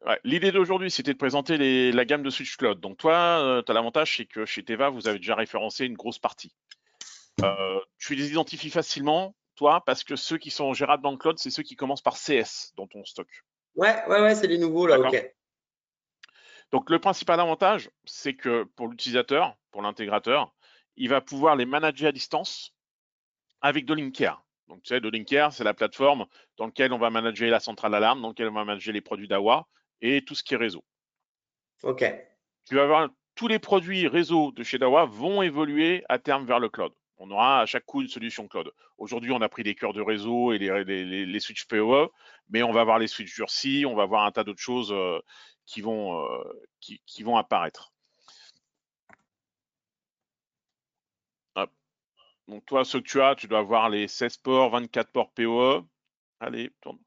Ouais, l'idée d'aujourd'hui, c'était de présenter la gamme de Switch Cloud. Donc toi, tu as l'avantage, c'est que chez Teva, vous avez déjà référencé une grosse partie. Tu les identifies facilement, toi, parce que ceux qui sont gérables dans le cloud, c'est ceux qui commencent par CS dans ton stock. Ouais, c'est les nouveaux là, D'accord? ok. Donc le principal avantage, c'est que pour l'utilisateur, pour l'intégrateur, il va pouvoir les manager à distance avec Dolinker. Donc tu sais, Dolinker, c'est la plateforme dans laquelle on va manager la centrale d'alarme, dans laquelle on va manager les produits d'AWA et tout ce qui est réseau. Ok. Tu vas voir tous les produits réseau de chez Dawa vont évoluer à terme vers le cloud. On aura à chaque coup une solution cloud. Aujourd'hui, on a pris des cœurs de réseau et les switches PoE, mais on va voir les switches durcis, on va voir un tas d'autres choses qui vont apparaître. Hop. Donc toi, ce que tu dois avoir les 16 ports, 24 ports PoE. Allez, tourne.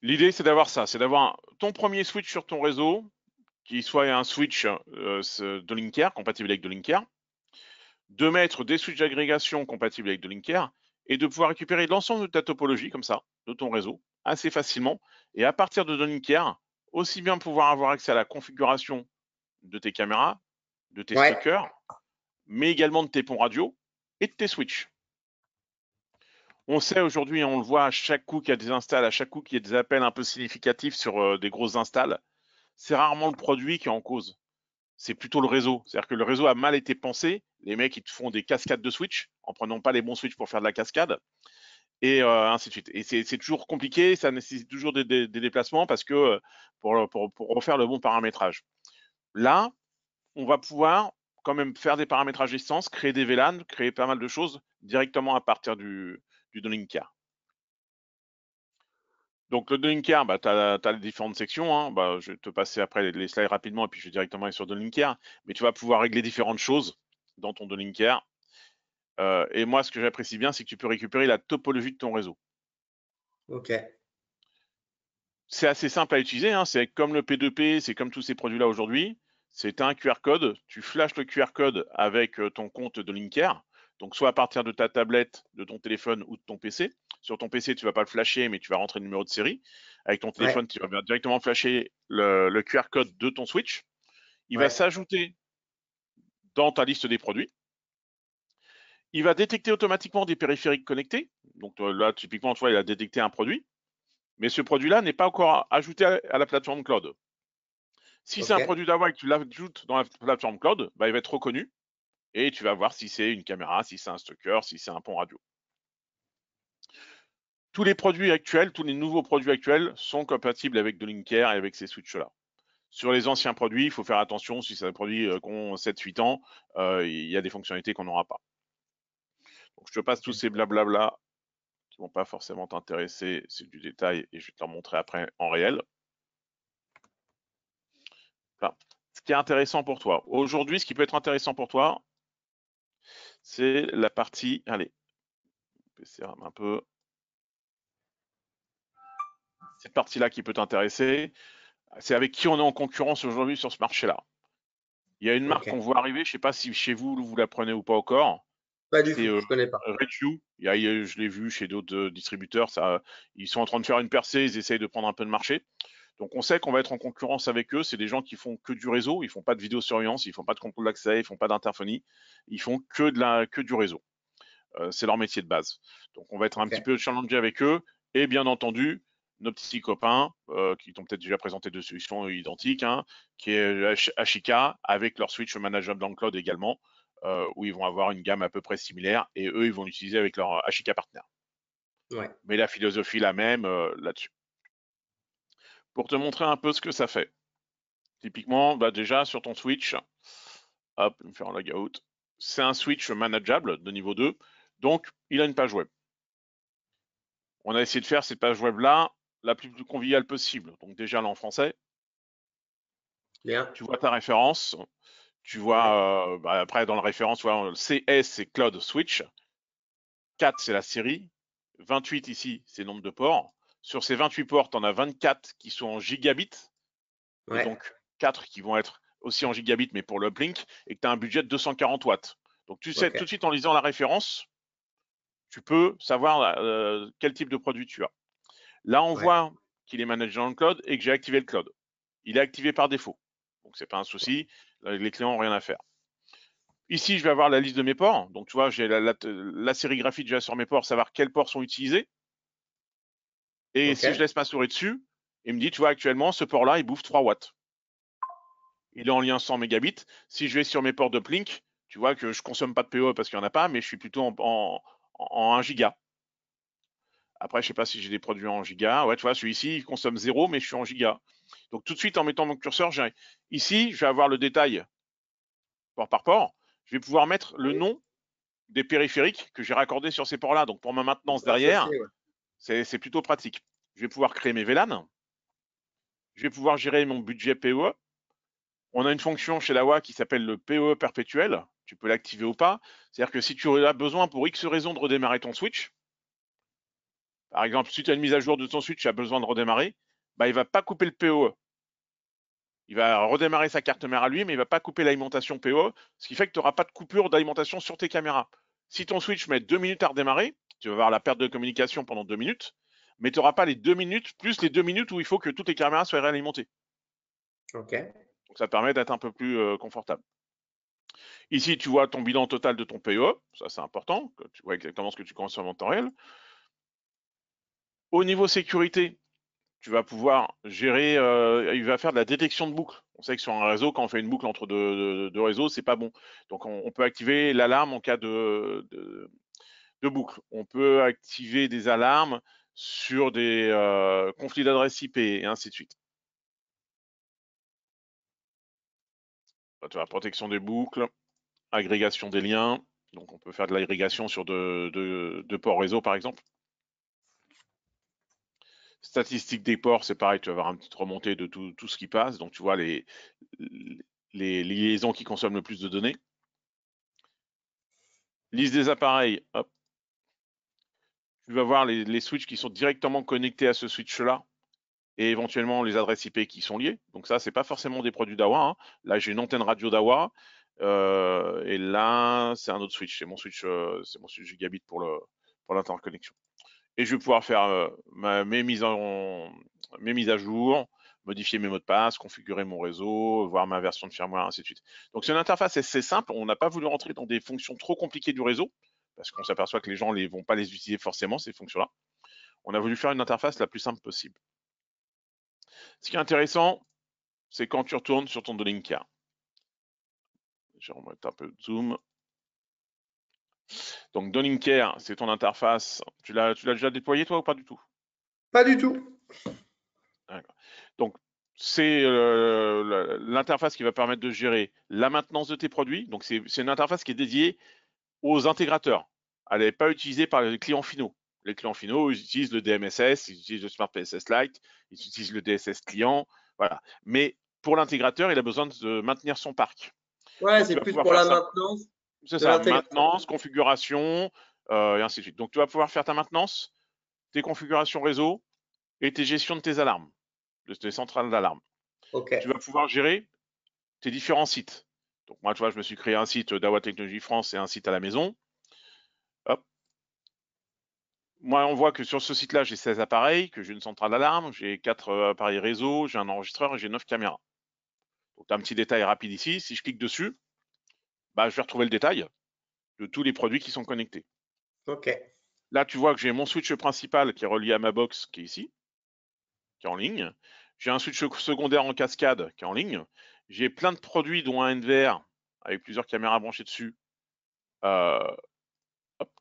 L'idée, c'est d'avoir ça, c'est d'avoir ton premier switch sur ton réseau, qui soit un switch de Linker, compatible avec de Linker, de mettre des switches d'agrégation compatibles avec de Linker et de pouvoir récupérer l'ensemble de ta topologie, comme ça, de ton réseau, assez facilement. Et à partir de Linker, aussi bien pouvoir avoir accès à la configuration de tes caméras, de tes Ouais. stockers, mais également de tes ponts radio et de tes switches. On sait aujourd'hui, on le voit à chaque coup qu'il y a des installs, à chaque coup qu'il y a des appels un peu significatifs sur des grosses installs, c'est rarement le produit qui est en cause. C'est plutôt le réseau. C'est-à-dire que le réseau a mal été pensé. Les mecs, ils te font des cascades de switch en prenant pas les bons switches pour faire de la cascade et ainsi de suite. Et c'est toujours compliqué, ça nécessite toujours des déplacements parce que pour refaire le bon paramétrage. Là, on va pouvoir quand même faire des paramétrages distance, créer des VLAN, créer pas mal de choses directement à partir du Dolinker. Donc le Dolinker, bah, tu as les différentes sections. Hein. Bah, je vais te passer après les slides rapidement et puis je vais directement aller sur Dolinker. Mais tu vas pouvoir régler différentes choses dans ton Dolinker. Et moi, ce que j'apprécie bien, c'est que tu peux récupérer la topologie de ton réseau. Ok. C'est assez simple à utiliser. Hein. C'est comme le P2P, c'est comme tous ces produits-là aujourd'hui. C'est un QR code. Tu flashes le QR code avec ton compte Dolinker. Donc soit à partir de ta tablette, de ton téléphone ou de ton PC. Sur ton PC, tu ne vas pas le flasher, mais tu vas rentrer le numéro de série. Avec ton téléphone, Ouais. tu vas directement flasher le QR code de ton Switch. Il va Ouais. s'ajouter dans ta liste des produits. Il va détecter automatiquement des périphériques connectés. Donc là, typiquement, tu vois, il a détecté un produit. Mais ce produit-là n'est pas encore ajouté à la plateforme cloud. Si c'est Ok. un produit d'Huawei et que tu l'ajoutes dans la plateforme cloud, bah, il va être reconnu et tu vas voir si c'est une caméra, si c'est un stocker, si c'est un pont radio. Tous les produits actuels, tous les nouveaux produits actuels sont compatibles avec de Linker et avec ces switches-là. Sur les anciens produits, il faut faire attention, si c'est un produit qui ont 7-8 ans, il y a des fonctionnalités qu'on n'aura pas. Donc je te passe tous ces blablabla qui ne vont pas forcément t'intéresser, c'est du détail et je vais te le montrer après en réel. Enfin, ce qui est intéressant pour toi. Aujourd'hui, ce qui peut être intéressant pour toi, c'est la partie. Allez, baisser un peu. Cette partie-là qui peut t'intéresser, c'est avec qui on est en concurrence aujourd'hui sur ce marché-là. Il y a une marque Ok. qu'on voit arriver, je ne sais pas si chez vous, vous la prenez ou pas encore. Pas du C'est tout, je connais pas. Reju. Je l'ai vu chez d'autres distributeurs. Ils sont en train de faire une percée, ils essayent de prendre un peu de marché. Donc on sait qu'on va être en concurrence avec eux. C'est des gens qui font que du réseau, ils font pas de vidéosurveillance, ils font pas de contrôle d'accès, ils font pas d'interphonie, ils font que du réseau. C'est leur métier de base. Donc on va être un Ok. petit peu challengé avec eux. Et bien entendu, nos petits copains qui t'ont peut-être déjà présenté deux solutions identiques, hein, qui est Ashika avec leur switch manageable dans le cloud également, où ils vont avoir une gamme à peu près similaire et eux, ils vont l'utiliser avec leur Ashika partner. Ouais. Mais la philosophie la même là-dessus. Pour te montrer un peu ce que ça fait. Typiquement, bah déjà sur ton switch, hop, je vais me faire un logout. C'est un switch manageable de niveau 2, donc il a une page web. On a essayé de faire cette page web-là la plus conviviale possible. Donc déjà là en français, Bien. tu vois ta référence, tu Ouais. vois après dans la référence, tu vois, CS c'est Cloud Switch, 4 c'est la série, 28 ici c'est le nombre de ports. Sur ces 28 ports, tu en as 24 qui sont en gigabits, et Ouais. donc 4 qui vont être aussi en gigabits mais pour l'uplink, et que tu as un budget de 240 watts. Donc tu sais Ok. tout de suite en lisant la référence, tu peux savoir quel type de produit tu as. Là, on Ouais. voit qu'il est managé dans le cloud et que j'ai activé le cloud. Il est activé par défaut. Donc c'est pas un souci, les clients n'ont rien à faire. Ici, je vais avoir la liste de mes ports. Donc tu vois, j'ai la sérigraphie déjà sur mes ports, savoir quels ports sont utilisés. Et Ok. si je laisse ma souris dessus, il me dit, tu vois, actuellement, ce port-là, il bouffe 3 watts. Il est en lien 100 mégabits. Si je vais sur mes ports d'uplink, tu vois que je consomme pas de PoE parce qu'il n'y en a pas, mais je suis plutôt en 1 giga. Après, je sais pas si j'ai des produits en giga. Ouais, tu vois, celui-ci, il consomme 0, mais je suis en giga. Donc tout de suite, en mettant mon curseur, ici, je vais avoir le détail port par port. Je vais pouvoir mettre le nom des périphériques que j'ai raccordés sur ces ports-là. Donc pour ma maintenance Ah, ça, derrière, c'est, ouais. c'est plutôt pratique. Je vais pouvoir créer mes VLAN. Je vais pouvoir gérer mon budget PoE. On a une fonction chez Lawa qui s'appelle le PoE perpétuel. Tu peux l'activer ou pas. C'est-à-dire que si tu as besoin pour X raison de redémarrer ton switch, par exemple, si tu as une mise à jour de ton switch, tu as besoin de redémarrer, bah, il ne va pas couper le PoE. Il va redémarrer sa carte mère à lui, mais il ne va pas couper l'alimentation PoE, ce qui fait que tu n'auras pas de coupure d'alimentation sur tes caméras. Si ton switch met 2 minutes à redémarrer, tu vas avoir la perte de communication pendant 2 minutes, mais tu n'auras pas les 2 minutes plus les 2 minutes où il faut que toutes les caméras soient réalimentées. Ok. Donc ça permet d'être un peu plus confortable. Ici, tu vois ton bilan total de ton PoE, ça c'est important, que tu vois exactement ce que tu consommes en temps réel. Au niveau sécurité, tu vas pouvoir gérer, il va faire de la détection de boucle. On sait que sur un réseau, quand on fait une boucle entre deux réseaux, c'est pas bon. Donc on peut activer l'alarme en cas de boucle. On peut activer des alarmes sur des conflits d'adresse IP et ainsi de suite. Tu vois, protection des boucles, agrégation des liens. Donc on peut faire de l'agrégation sur deux ports réseau par exemple. Statistiques des ports, c'est pareil, tu vas avoir une petite remontée de tout ce qui passe. Donc tu vois les liaisons qui consomment le plus de données. Liste des appareils, hop. Tu vas voir les switches qui sont directement connectés à ce switch-là et éventuellement les adresses IP qui sont liées. Donc ça, c'est pas forcément des produits d'AWA. Hein. Là, j'ai une antenne radio d'AWA et là, c'est un autre switch. C'est mon switch gigabit pour l'interconnexion. Et je vais pouvoir faire mes mises à jour, modifier mes mots de passe, configurer mon réseau, voir ma version de firmware, ainsi de suite. Donc c'est une interface assez simple. On n'a pas voulu rentrer dans des fonctions trop compliquées du réseau parce qu'on s'aperçoit que les gens ne vont pas les utiliser forcément, ces fonctions-là. On a voulu faire une interface la plus simple possible. Ce qui est intéressant, c'est quand tu retournes sur ton Dolinkar. Je vais remettre un peu de zoom. Donc Dolinkar, c'est ton interface. Tu l'as déjà déployé toi ou pas du tout? Pas du tout. D'accord. Donc c'est l'interface qui va permettre de gérer la maintenance de tes produits. Donc c'est une interface qui est dédiée aux intégrateurs. Elle n'est pas utilisée par les clients finaux. Les clients finaux, ils utilisent le DMSS, ils utilisent le Smart PSS Lite, ils utilisent le DSS client, voilà. Mais pour l'intégrateur, il a besoin de maintenir son parc. Ouais, Donc tu c'est vas plus pouvoir pour faire la ça. maintenance C'est de ça, l'intégrateur. maintenance, configuration, et ainsi de suite. Donc tu vas pouvoir faire ta maintenance, tes configurations réseau et tes gestions de tes alarmes, de tes centrales d'alarme. Ok. Tu vas pouvoir gérer tes différents sites. Donc moi, tu vois, je me suis créé un site d'Awa Technologie France et un site à la maison. Hop. Moi, on voit que sur ce site-là, j'ai 16 appareils, que j'ai une centrale d'alarme, j'ai 4 appareils réseau, j'ai un enregistreur et j'ai 9 caméras. Donc tu as un petit détail rapide ici. Si je clique dessus, bah, je vais retrouver le détail de tous les produits qui sont connectés. Ok. Là, tu vois que j'ai mon switch principal qui est relié à ma box qui est ici, qui est en ligne. J'ai un switch secondaire en cascade qui est en ligne. J'ai plein de produits, dont un NVR avec plusieurs caméras branchées dessus. Euh,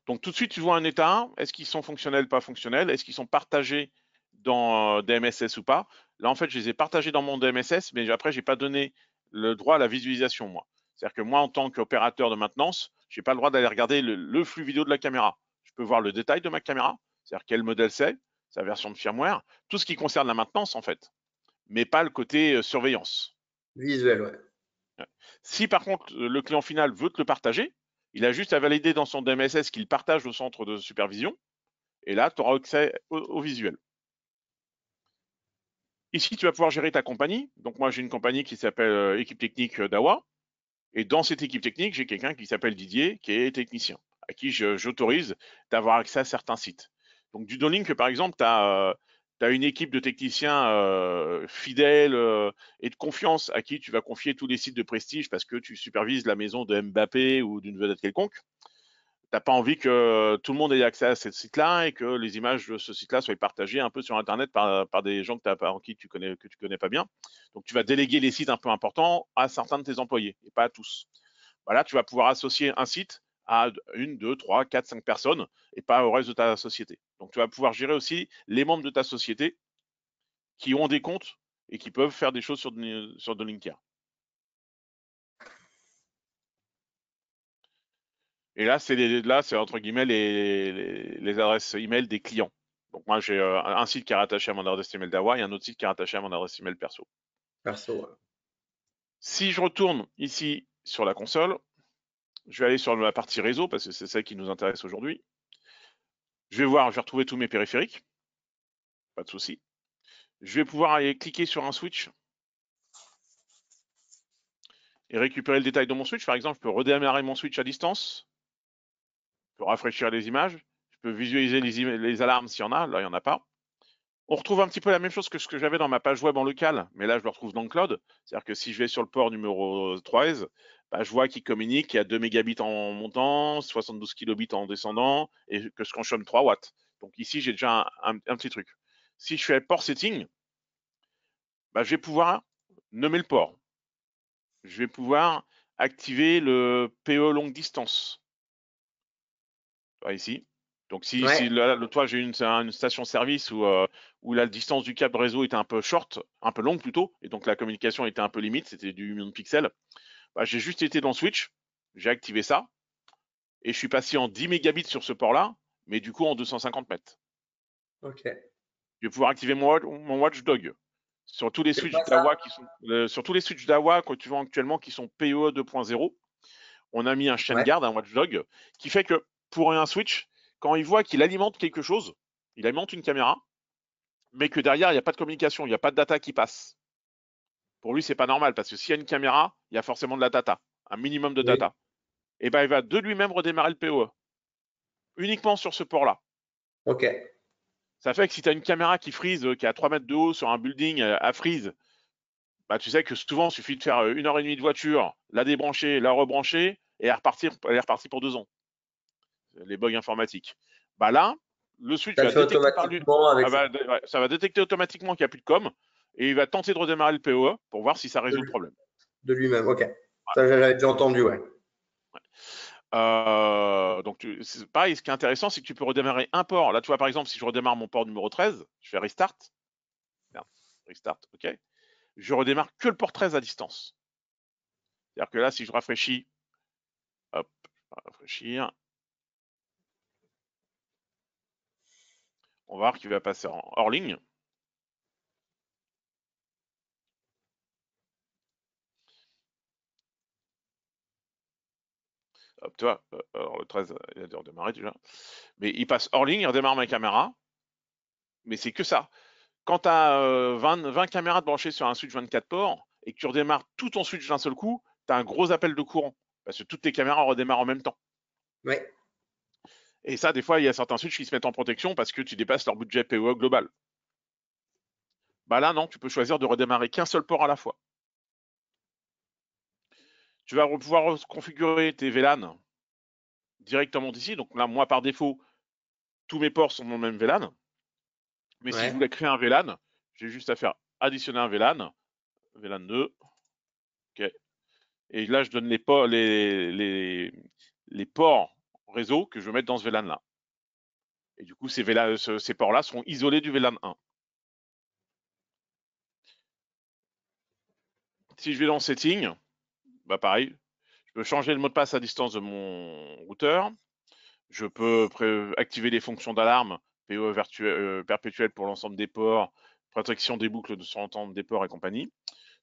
Donc tout de suite, tu vois un état. Est-ce qu'ils sont fonctionnels, pas fonctionnels? Est-ce qu'ils sont partagés dans DMSS ou pas? Là, en fait, je les ai partagés dans mon DMSS, mais après, j'ai pas donné le droit à la visualisation, moi. C'est-à-dire que moi, en tant qu'opérateur de maintenance, j'ai pas le droit d'aller regarder le flux vidéo de la caméra. Je peux voir le détail de ma caméra, c'est-à-dire quel modèle c'est, sa version de firmware, tout ce qui concerne la maintenance, en fait, mais pas le côté surveillance. Visuel, ouais. Si par contre le client final veut te le partager, il a juste à valider dans son DMSS qu'il partage au centre de supervision, et là, tu auras accès au visuel. Ici, tu vas pouvoir gérer ta compagnie. Donc moi, j'ai une compagnie qui s'appelle Équipe Technique d'Awa. Et dans cette équipe technique, j'ai quelqu'un qui s'appelle Didier, qui est technicien, à qui j'autorise d'avoir accès à certains sites. Donc du Downlink, par exemple, tu as une équipe de techniciens fidèles et de confiance à qui tu vas confier tous les sites de prestige parce que tu supervises la maison de Mbappé ou d'une vedette quelconque. T'as pas envie que tout le monde ait accès à ce site-là et que les images de ce site-là soient partagées un peu sur Internet par des gens que tu connais pas bien. Donc tu vas déléguer les sites un peu importants à certains de tes employés et pas à tous. Voilà, tu vas pouvoir associer un site à 1, 2, 3, 4, 5 personnes et pas au reste de ta société. Donc tu vas pouvoir gérer aussi les membres de ta société qui ont des comptes et qui peuvent faire des choses sur Dolinker. Et là, c'est entre guillemets les adresses email des clients. Donc moi, j'ai un site qui est rattaché à mon adresse email d'Awa et un autre site qui est rattaché à mon adresse email perso. Perso, ouais. Si je retourne ici sur la console, je vais aller sur la partie réseau parce que c'est ça qui nous intéresse aujourd'hui. Je vais retrouver tous mes périphériques. Pas de souci. Je vais pouvoir aller cliquer sur un switch et récupérer le détail de mon switch. Par exemple, je peux redémarrer mon switch à distance. Je peux rafraîchir les images. Je peux visualiser les alarmes s'il y en a. Là, il n'y en a pas. On retrouve un petit peu la même chose que ce que j'avais dans ma page web en local, mais là, je le retrouve dans le cloud. C'est-à-dire que si je vais sur le port numéro 13, bah, je vois qu'il communique qu'il y a 2 mégabits en montant, 72 kilobits en descendant, et que je consomme 3 watts. Donc ici, j'ai déjà un petit truc. Si je fais port setting, bah, je vais pouvoir nommer le port. Je vais pouvoir activer le PE longue distance. Ici. Donc si Ouais. là, toi j'ai une station-service où la distance du câble réseau était un peu short, un peu longue plutôt, et donc la communication était un peu limite, c'était du 8 millions de pixels, bah, j'ai juste été dans Switch, j'ai activé ça, et je suis passé en 10 mégabits sur ce port-là, mais du coup en 250 mètres. Ok. Je vais pouvoir activer mon Watchdog sur tous les C'est switches quoi ça? d'AWA sur tous les switches d'AWA que tu vois actuellement qui sont PoE 2.0. On a mis un chain Ouais. guard, un watchdog, qui fait que pour un switch, quand il voit qu'il alimente quelque chose, il alimente une caméra, mais que derrière, il n'y a pas de communication, il n'y a pas de data qui passe. Pour lui, c'est pas normal, parce que s'il y a une caméra, il y a forcément de la data, un minimum de Oui. data. Et ben, il va de lui-même redémarrer le PoE, uniquement sur ce port-là. Ok. Ça fait que si tu as une caméra qui freeze, qui est à 3 mètres de haut sur un building à freeze, bah, tu sais que souvent, il suffit de faire 1 heure et demie de voiture, la débrancher, la rebrancher, et elle est repartie pour 2 ans. Les bugs informatiques. Bah là, le switch Ça le va fait détecter par lui, automatiquement avec ça. ça va détecter automatiquement qu'il n'y a plus de com et il va tenter de redémarrer le PoE pour voir si ça De résout le lui- problème. de lui-même. Ok. Ça, j'avais déjà entendu, ouais. Donc, pareil, ce qui est intéressant, c'est que tu peux redémarrer un port. Là, tu vois, par exemple, si je redémarre mon port numéro 13, je fais restart. Merde, restart, ok. Je redémarre que le port 13 à distance. C'est-à-dire que là, si je rafraîchis, hop, rafraîchir, on va voir qu'il va passer en hors ligne. Hop, tu vois, alors le 13, il a dû redémarrer déjà. Mais il passe hors ligne, il redémarre ma caméra. Mais c'est que ça. Quand tu as 20 caméras de branchées sur un switch 24 ports et que tu redémarres tout ton switch d'un seul coup, tu as un gros appel de courant. Parce que toutes tes caméras redémarrent en même temps. Ouais. Et ça, des fois, il y a certains switches qui se mettent en protection parce que tu dépasses leur budget PoE global. Bah là, non, tu peux choisir de redémarrer qu'un seul port à la fois. Tu vas pouvoir configurer tes VLAN directement d'ici. Donc là, moi, par défaut, tous mes ports sont dans le même VLAN. Mais si je Ouais. voulais créer un VLAN, j'ai juste à faire additionner un VLAN, VLAN 2, ok. Et là, je donne les ports réseau que je veux mettre dans ce VLAN là. Et du coup, ces ports là seront isolés du VLAN 1. Si je vais dans Setting, bah pareil, je peux changer le mot de passe à distance de mon routeur. Je peux activer les fonctions d'alarme PoE perpétuelle pour l'ensemble des ports, protection des boucles de son entente des ports et compagnie.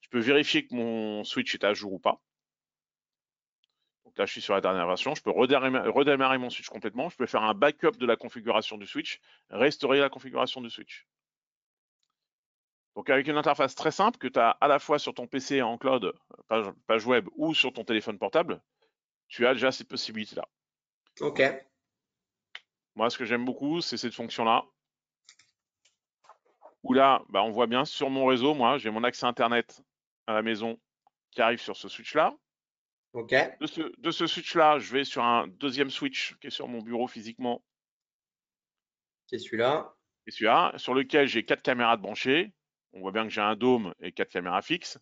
Je peux vérifier que mon switch est à jour ou pas. Donc là, je suis sur la dernière version. Je peux redémarrer mon switch complètement. Je peux faire un backup de la configuration du switch, restaurer la configuration du switch. Donc avec une interface très simple que tu as à la fois sur ton PC en cloud, page web ou sur ton téléphone portable, tu as déjà cette possibilité-là. Ok. Moi, ce que j'aime beaucoup, c'est cette fonction-là, où là, bah, on voit bien sur mon réseau, moi, j'ai mon accès Internet à la maison qui arrive sur ce switch-là. Ok. De ce switch-là, je vais sur un deuxième switch qui est sur mon bureau physiquement, C'est celui-là. et celui-là, sur lequel j'ai 4 caméras de branchées. On voit bien que j'ai un dôme et 4 caméras fixes.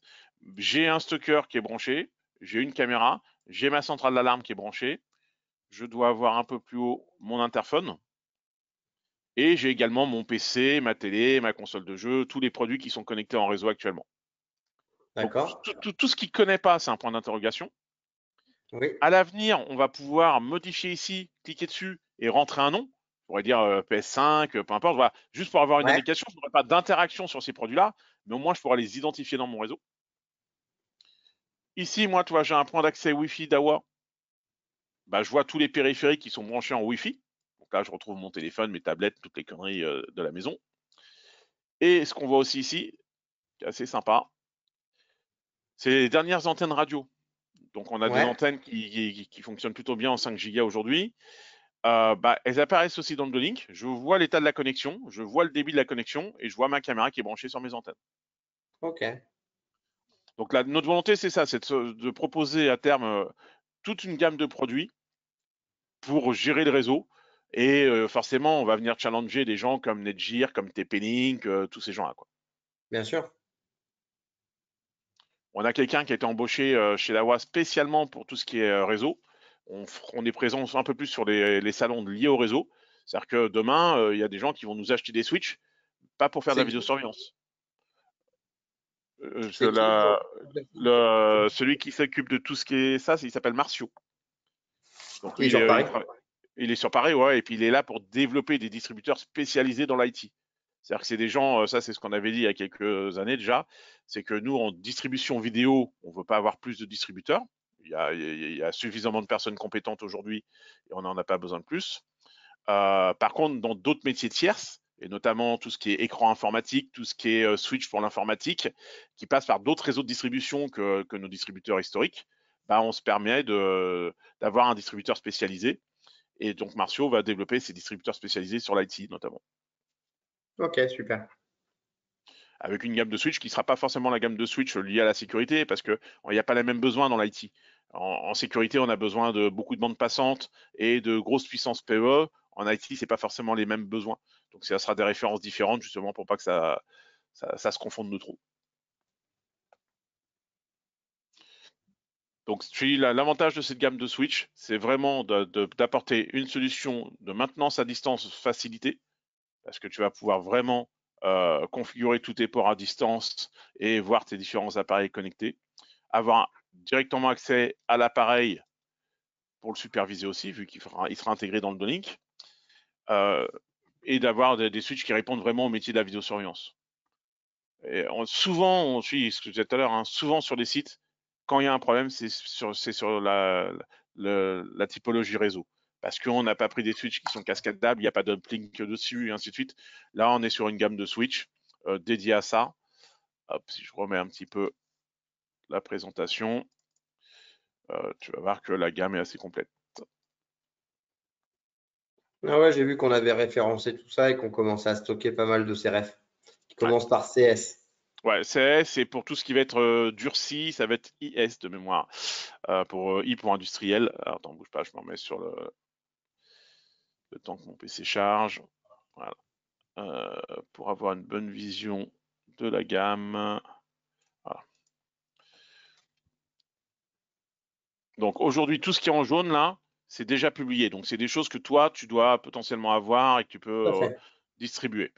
J'ai un stocker qui est branché, j'ai une caméra, j'ai ma centrale d'alarme qui est branchée. Je dois avoir un peu plus haut mon interphone. Et j'ai également mon PC, ma télé, ma console de jeu, tous les produits qui sont connectés en réseau actuellement. Donc D'accord. tout ce qui ne connaît pas, c'est un point d'interrogation. Oui. À l'avenir, on va pouvoir modifier ici, cliquer dessus et rentrer un nom. On pourrait dire PS5, peu importe, voilà, juste pour avoir une Ouais. indication. Je n'aurai pas d'interaction sur ces produits-là, mais au moins je pourrai les identifier dans mon réseau. Ici, moi, tu vois, j'ai un point d'accès Wi-Fi d'AWA. Bah, je vois tous les périphériques qui sont branchés en Wi-Fi. Donc là, je retrouve mon téléphone, mes tablettes, toutes les conneries de la maison. Et ce qu'on voit aussi ici, qui est assez sympa, c'est les dernières antennes radio. Donc on a des Ouais. antennes qui fonctionnent plutôt bien en 5 Go aujourd'hui. Bah, elles apparaissent aussi dans le link. Je vois l'état de la connexion, je vois le débit de la connexion et je vois ma caméra qui est branchée sur mes antennes. Ok. Donc là, notre volonté, c'est ça, c'est de proposer à terme toute une gamme de produits pour gérer le réseau. Et forcément, on va venir challenger des gens comme Netgear, comme TP-Link, tous ces gens-là, quoi. Bien sûr. On a quelqu'un qui a été embauché chez Lawa spécialement pour tout ce qui est réseau. On est présent un peu plus sur les salons liés au réseau. C'est-à-dire que demain, il y a des gens qui vont nous acheter des switches, pas pour faire de la C'est qui? vidéosurveillance. C'est qui Celui qui s'occupe de tout ce qui est ça, il s'appelle Marcio. Donc Il est lui, sur Paris. il est sur Paris, ouais, et puis il est là pour développer des distributeurs spécialisés dans l'IT. C'est-à-dire que c'est des gens, ça c'est ce qu'on avait dit il y a quelques années déjà, c'est que nous en distribution vidéo, on ne veut pas avoir plus de distributeurs. Il y a suffisamment de personnes compétentes aujourd'hui et on n'en a pas besoin de plus. Par contre, dans d'autres métiers tierces, et notamment tout ce qui est écran informatique, tout ce qui est switch pour l'informatique, qui passe par d'autres réseaux de distribution que nos distributeurs historiques, bah, on se permet d'avoir un distributeur spécialisé. Et donc, Marcio va développer ses distributeurs spécialisés sur l'IT, notamment. Ok, super. Avec une gamme de switch qui ne sera pas forcément la gamme de switch liée à la sécurité, parce qu'il n'y a pas les mêmes besoins dans l'IT. En sécurité, on a besoin de beaucoup de bandes passantes et de grosses puissances PoE. En IT, ce n'est pas forcément les mêmes besoins. Donc, ça sera des références différentes, justement, pour pas que ça se confonde de trop. Donc, l'avantage de cette gamme de switch, c'est vraiment d'apporter une solution de maintenance à distance facilitée, parce que tu vas pouvoir vraiment configurer tous tes ports à distance et voir tes différents appareils connectés. Avoir directement accès à l'appareil pour le superviser aussi, vu qu'il sera intégré dans le Donlink, et d'avoir des switches qui répondent vraiment au métier de la vidéosurveillance. Et souvent, ce que je disais tout à l'heure, hein, souvent sur les sites, quand il y a un problème, c'est sur la typologie réseau. Parce qu'on n'a pas pris des switches qui sont cascadables, il n'y a pas d'uplink dessus, et ainsi de suite. Là, on est sur une gamme de switch dédiée à ça. Hop, si je remets un petit peu la présentation, tu vas voir que la gamme est assez complète. Ah ouais, j'ai vu qu'on avait référencé tout ça et qu'on commençait à stocker pas mal de ces refs qui Ouais. commencent par CS. Ouais, c'est pour tout ce qui va être durci, ça va être IS de mémoire, pour I pour industriel. Alors, attends, bouge pas, je me remets sur le temps que mon PC charge. Voilà. Pour avoir une bonne vision de la gamme. Voilà. Donc aujourd'hui, tout ce qui est en jaune là, c'est déjà publié. Donc c'est des choses que toi, tu dois potentiellement avoir et que tu peux Tout à fait. distribuer.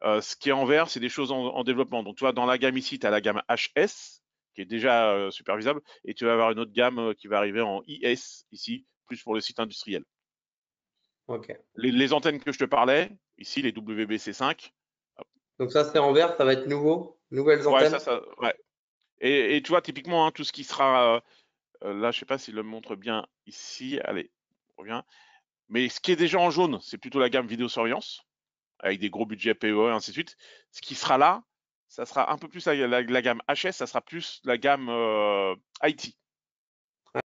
Ce qui est en vert, c'est des choses en développement. Donc, tu vois, dans la gamme ici, tu as la gamme HS, qui est déjà supervisable, et tu vas avoir une autre gamme qui va arriver en IS, ici, plus pour le site industriel. Ok. Les antennes que je te parlais, ici, les WBC5, Donc ça, c'est en vert, ça va être nouveau, nouvelles ouais, antennes. ouais. Et tu vois, typiquement, hein, tout ce qui sera, là, je sais pas s'il le montre bien ici, allez, on revient. Mais ce qui est déjà en jaune, c'est plutôt la gamme vidéosurveillance, avec des gros budgets PoE et ainsi de suite. Ce qui sera là, ça sera un peu plus la gamme HS, ça sera plus la gamme IT.